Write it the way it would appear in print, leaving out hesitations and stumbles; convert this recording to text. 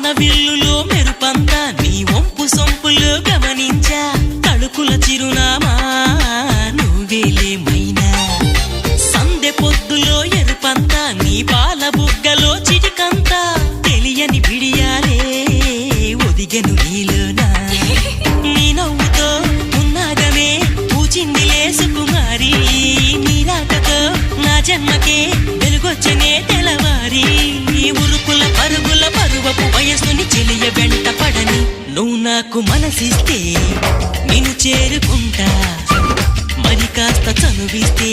వాన విల్లులో మెరుపంతా నీ వంపు సొంపులో గమనించా తడుకుల చిరునామా నువ్వేలే మైనా సందె పొద్దులో ఎరుపంతా నీ పాల బుగ్గలో చిటికంతా తెలియని బిడియాలే ఒదిగెను నీలోనా నీ నవ్వుతో ఉన్నాగమే పూచిందిలే సుకుమారి నీ రాకతో నా జన్మకే వెలుగొచ్చనే తెలవారి ఉరుకుల పరుగుల పరువపు వయసుని చెలియ వెంట పడని నువ్వు నాకు మనసిస్తే నిన్ను చేరుకుంటా మరి కాస్త చనువిస్తే